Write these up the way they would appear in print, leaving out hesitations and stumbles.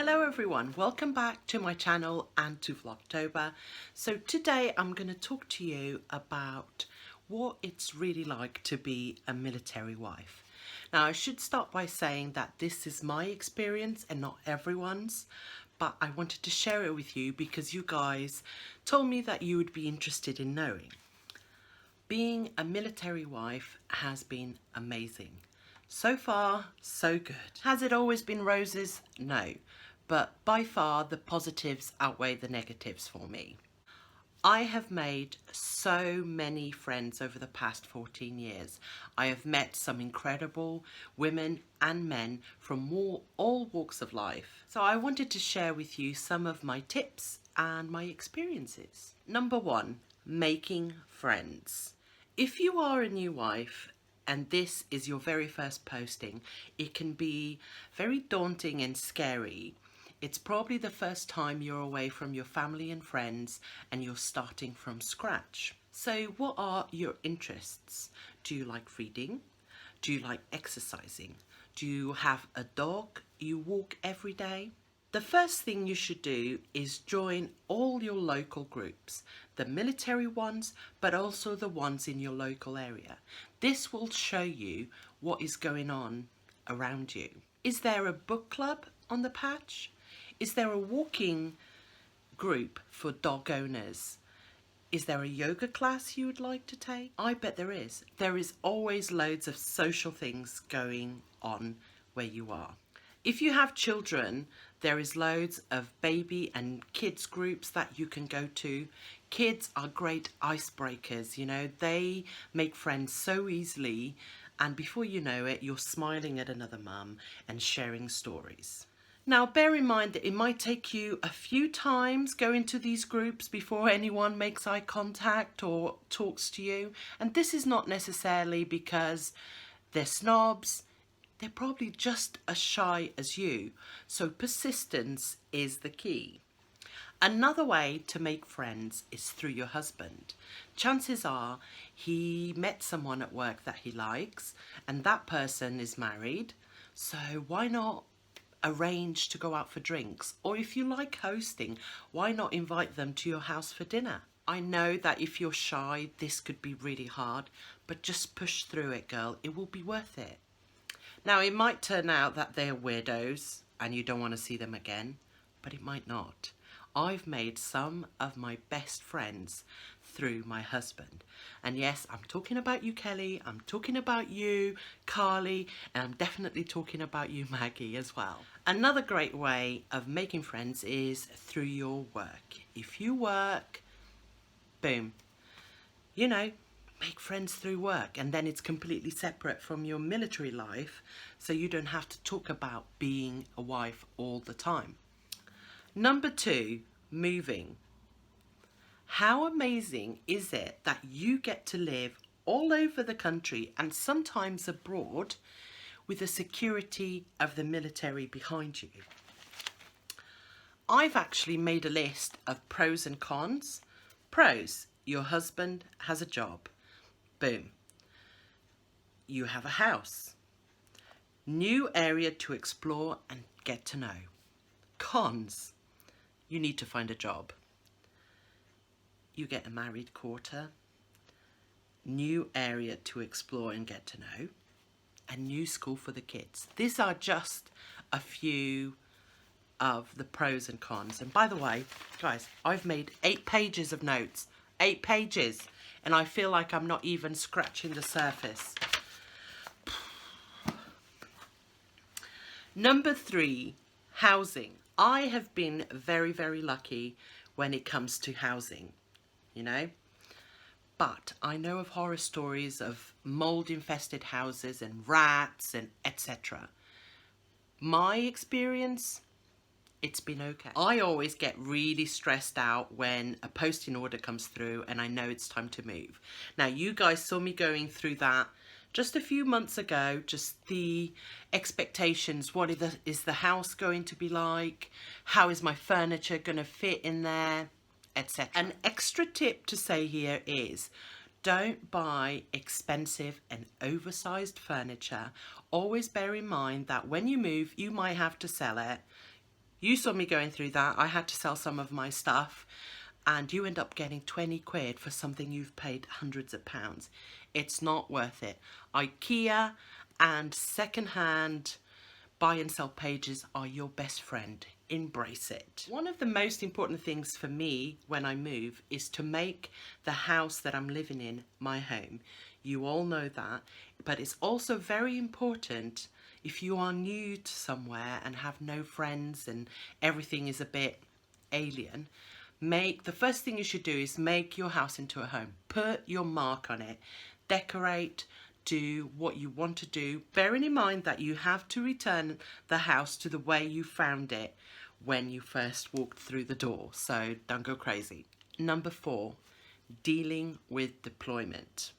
Hello everyone, welcome back to my channel and to Vlogtober. So today I'm going to talk to you about what it's really like to be a military wife. Now I should start by saying that this is my experience and not everyone's, but I wanted to share it with you because you guys told me that you would be interested in knowing. Being a military wife has been amazing. So far, so good. Has it always been roses? No. But by far the positives outweigh the negatives for me. I have made so many friends over the past 14 years. I have met some incredible women and men from all walks of life. So I wanted to share with you some of my tips and my experiences. Number one, making friends. If you are a new wife and this is your very first posting, it can be very daunting and scary. It's probably the first time you're away from your family and friends and you're starting from scratch. So what are your interests? Do you like reading? Do you like exercising? Do you have a dog you walk every day? The first thing you should do is join all your local groups, the military ones, but also the ones in your local area. This will show you what is going on around you. Is there a book club on the patch? Is there a walking group for dog owners? Is there a yoga class you would like to take? I bet there is. There is always loads of social things going on where you are. If you have children, there is loads of baby and kids groups that you can go to. Kids are great icebreakers, you know, they make friends so easily, and before you know it, you're smiling at another mum and sharing stories. Now, bear in mind that it might take you a few times going to these groups before anyone makes eye contact or talks to you. And this is not necessarily because they're snobs. They're probably just as shy as you. So persistence is the key. Another way to make friends is through your husband. Chances are he met someone at work that he likes and that person is married. So why not arrange to go out for drinks? Or if you like hosting, why not invite them to your house for dinner? I know that if you're shy, this could be really hard, but just push through it, girl. It will be worth it. Now, it might turn out that they're weirdos and you don't want to see them again, but it might not. I've made some of my best friends through my husband. And yes, I'm talking about you, Kelly. I'm talking about you, Carly, and I'm definitely talking about you, Maggie, as well. Another great way of making friends is through your work. If you work, boom, you know, make friends through work, and then it's completely separate from your military life, so you don't have to talk about being a wife all the time. Number two, moving. How amazing is it that you get to live all over the country and sometimes abroad with the security of the military behind you? I've actually made a list of pros and cons. Pros, your husband has a job. Boom. You have a house. New area to explore and get to know. Cons, you need to find a job. You get a married quarter. New area to explore and get to know. A new school for the kids. These are just a few of the pros and cons. And by the way, guys, I've made 8 pages of notes. 8 pages. And I feel like I'm not even scratching the surface. Number 3, housing. I have been very, very lucky when it comes to housing, you know. But I know of horror stories of mold-infested houses and rats and etc. My experience, it's been okay. I always get really stressed out when a posting order comes through and I know it's time to move. Now, you guys saw me going through that just a few months ago, just the expectations. What is the house going to be like? How is my furniture going to fit in there, etc. An extra tip to say here is don't buy expensive and oversized furniture. Always bear in mind that when you move, you might have to sell it. You saw me going through that. I had to sell some of my stuff, and you end up getting 20 quid for something you've paid hundreds of pounds. It's not worth it. IKEA and secondhand buy and sell pages are your best friend. Embrace it. One of the most important things for me when I move is to make the house that I'm living in my home. You all know that, but it's also very important if you are new to somewhere and have no friends and everything is a bit alien. The first thing you should do is make your house into a home. Put your mark on it. Decorate. Do what you want to do, bearing in mind that you have to return the house to the way you found it when you first walked through the door, so don't go crazy. Number 4, dealing with deployment.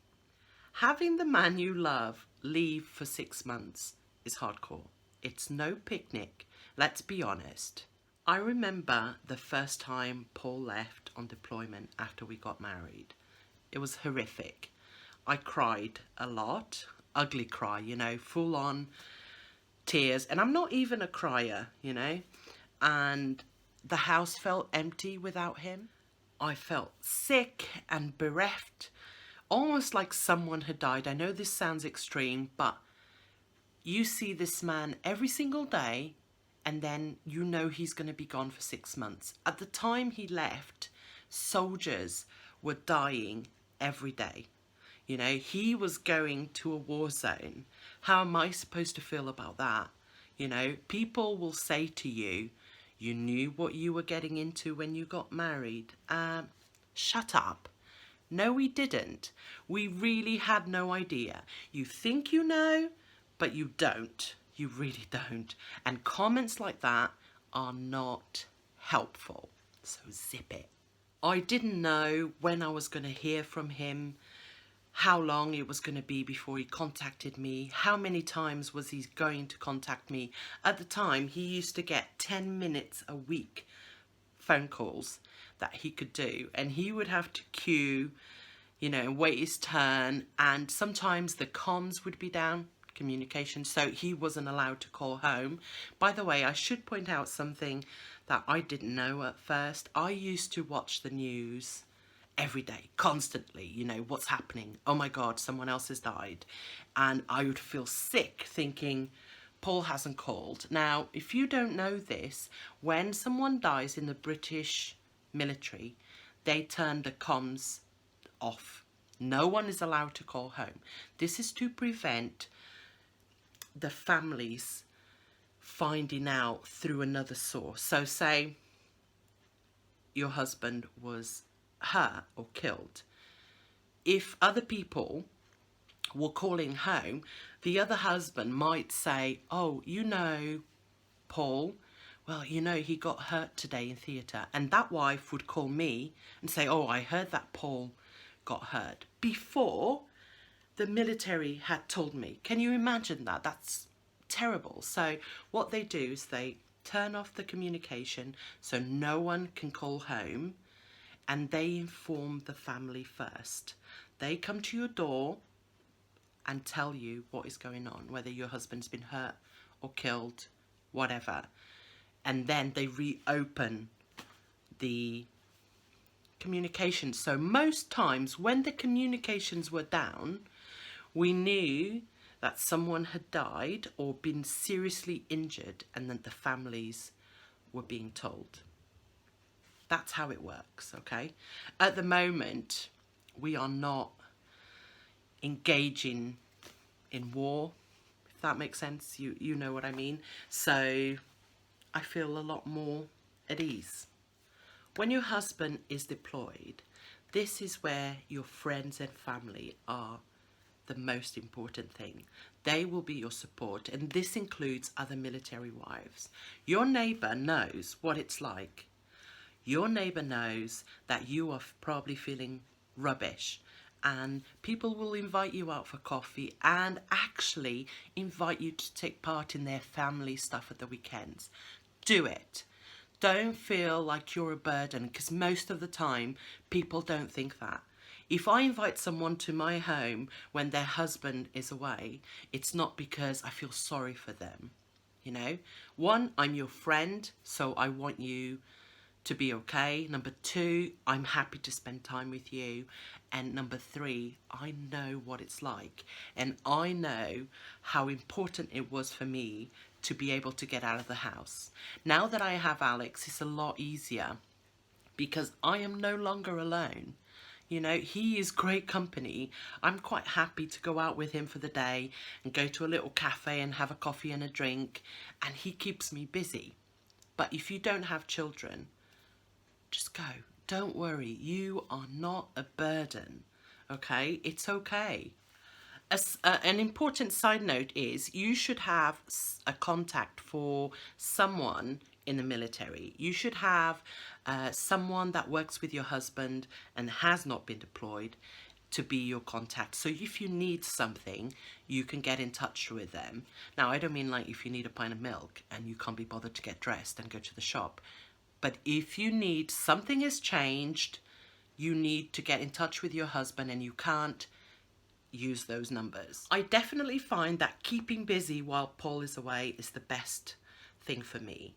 Having the man you love leave for 6 months is hardcore. It's no picnic, let's be honest. I remember the first time Paul left on deployment after we got married. It was horrific. I cried a lot, ugly cry, you know, full on tears. And I'm not even a crier, you know. And the house felt empty without him. I felt sick and bereft, almost like someone had died. I know this sounds extreme, but you see this man every single day and then you know he's going to be gone for 6 months. At the time he left, soldiers were dying every day. You know, he was going to a war zone. How am I supposed to feel about that? You know, people will say to you, you knew what you were getting into when you got married. Shut up. No, we didn't. We really had no idea. You think you know, but you don't. You really don't. And comments like that are not helpful. So zip it. I didn't know when I was going to hear from him, how long it was going to be before he contacted me, how many times was he going to contact me. At the time, he used to get 10 minutes a week phone calls that he could do, and he would have to queue, you know, wait his turn, and sometimes the comms would be down, communication, so he wasn't allowed to call home. By the way, I should point out something that I didn't know at first. I used to watch the news every day, constantly, you know, what's happening. Oh my God, someone else has died. And I would feel sick thinking, Paul hasn't called. Now, if you don't know this, when someone dies in the British military, they turn the comms off. No one is allowed to call home. This is to prevent the families finding out through another source. So say your husband was hurt or killed. If other people were calling home, the other husband might say, oh, you know, Paul, well, you know, he got hurt today in theatre. And that wife would call me and say, oh, I heard that Paul got hurt, before the military had told me. Can you imagine that? That's terrible. So what they do is they turn off the communication so no one can call home, and they inform the family first. They come to your door and tell you what is going on, whether your husband's been hurt or killed, whatever. And then they reopen the communication. So most times when the communications were down, we knew that someone had died or been seriously injured, and that the families were being told. That's how it works, okay? At the moment, we are not engaging in war, if that makes sense. You know what I mean. So I feel a lot more at ease. When your husband is deployed, this is where your friends and family are the most important thing. They will be your support, and this includes other military wives. Your neighbour knows what it's like. Your neighbour knows that you are probably feeling rubbish, and people will invite you out for coffee and actually invite you to take part in their family stuff at the weekends. Do it. Don't feel like you're a burden, because most of the time people don't think that. If I invite someone to my home when their husband is away, it's not because I feel sorry for them. you know. One, I'm your friend, so I want you to be okay. Number two, I'm happy to spend time with you. And number three, I know what it's like. And I know how important it was for me to be able to get out of the house. Now that I have Alex, it's a lot easier because I am no longer alone. You know, he is great company. I'm quite happy to go out with him for the day and go to a little cafe and have a coffee and a drink, and he keeps me busy. But if you don't have children, just go. Don't worry. You are not a burden. Okay? It's okay. An important side note is you should have a contact for someone in the military. You should have someone that works with your husband and has not been deployed to be your contact. So if you need something, you can get in touch with them. Now, I don't mean like if you need a pint of milk and you can't be bothered to get dressed and go to the shop. But if you need, something has changed, you need to get in touch with your husband and you can't, use those numbers. I definitely find that keeping busy while Paul is away is the best thing for me.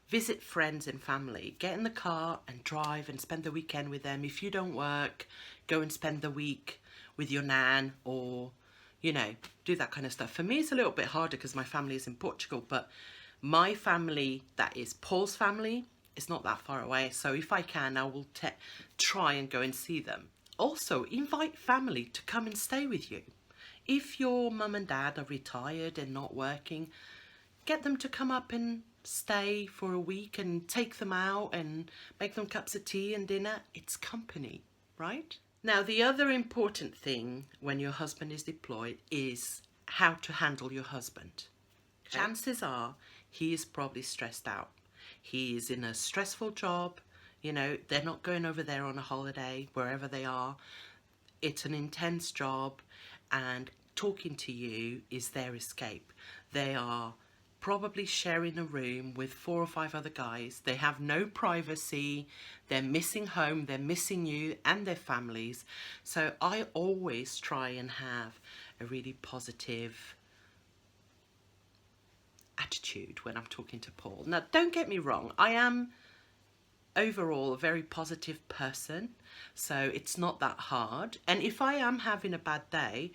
Visit friends and family. Get in the car and drive and spend the weekend with them. If you don't work, go and spend the week with your nan or, you know, do that kind of stuff. For me, it's a little bit harder because my family is in Portugal, but my family, that is Paul's family, is not that far away. So if I can, I will try and go and see them. Also, invite family to come and stay with you. If your mum and dad are retired and not working, get them to come up and stay for a week and take them out and make them cups of tea and dinner. It's company, right? Now, the other important thing when your husband is deployed is how to handle your husband. Okay. Chances are he is probably stressed out. He is in a stressful job. You know, they're not going over there on a holiday, wherever they are. It's an intense job, and talking to you is their escape. They are probably sharing a room with 4 or 5 other guys. They have no privacy. They're missing home. They're missing you and their families. So I always try and have a really positive attitude when I'm talking to Paul. Now, don't get me wrong. I am overall a very positive person, so it's not that hard. And if I am having a bad day,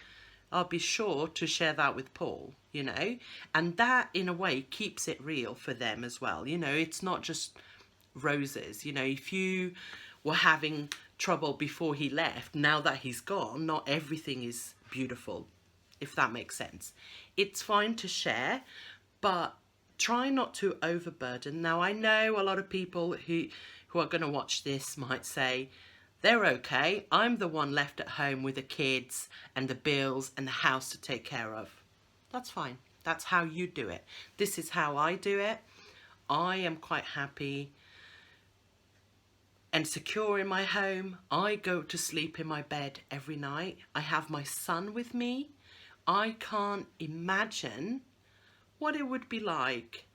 I'll be sure to share that with Paul, you know, and that in a way keeps it real for them as well. You know, it's not just roses. You know, if you were having trouble before he left, now that he's gone, not everything is beautiful, if that makes sense. It's fine to share, but try not to overburden. Now, I know a lot of people who are going to watch this might say, they're okay. I'm the one left at home with the kids and the bills and the house to take care of. That's fine. That's how you do it. This is how I do it. I am quite happy and secure in my home. I go to sleep in my bed every night. I have my son with me. I can't imagine what it would be like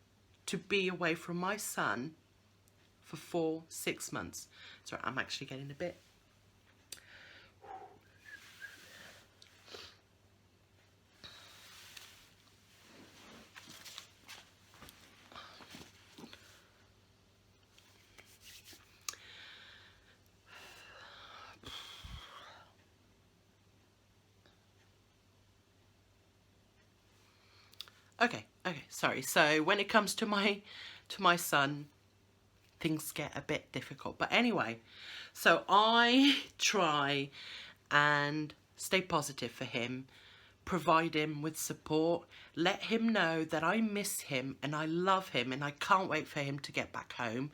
to be away from my son for 4-6 months. Sorry, I'm actually getting a bit. Okay, sorry. So when it comes to my son, things get a bit difficult. But anyway, so I try and stay positive for him, provide him with support, let him know that I miss him and I love him and I can't wait for him to get back home.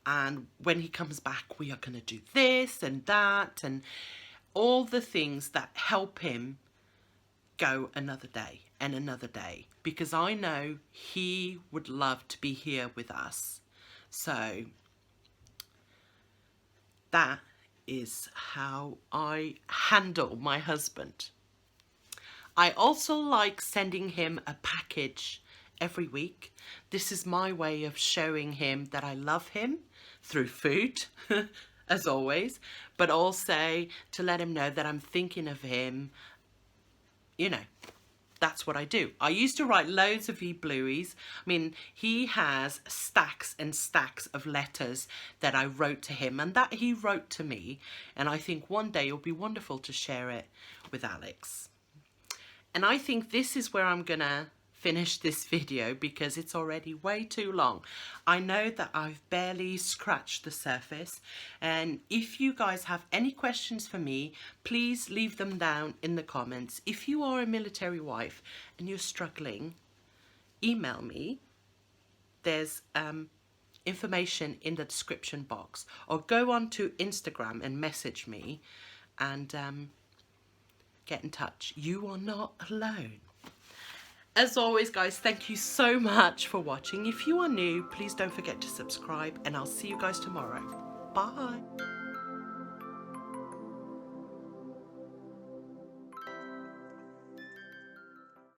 And when he comes back, we are going to do this and that and all the things that help him go another day and another day, because I know he would love to be here with us. So that is how I handle my husband. I also like sending him a package every week. This is my way of showing him that I love him through food, as always, but also to let him know that I'm thinking of him. You know, that's what I do. I used to write loads of Blueies. I mean, he has stacks and stacks of letters that I wrote to him and that he wrote to me. And I think one day it'll be wonderful to share it with Alex. And I think this is where I'm gonna finish this video because it's already way too long. I know that I've barely scratched the surface, and if you guys have any questions for me, please leave them down in the comments. If you are a military wife and you're struggling, email me. There's information in the description box, or go on to Instagram and message me and get in touch. You are not alone. As always, guys, thank you so much for watching. If you are new, please don't forget to subscribe, and I'll see you guys tomorrow. Bye.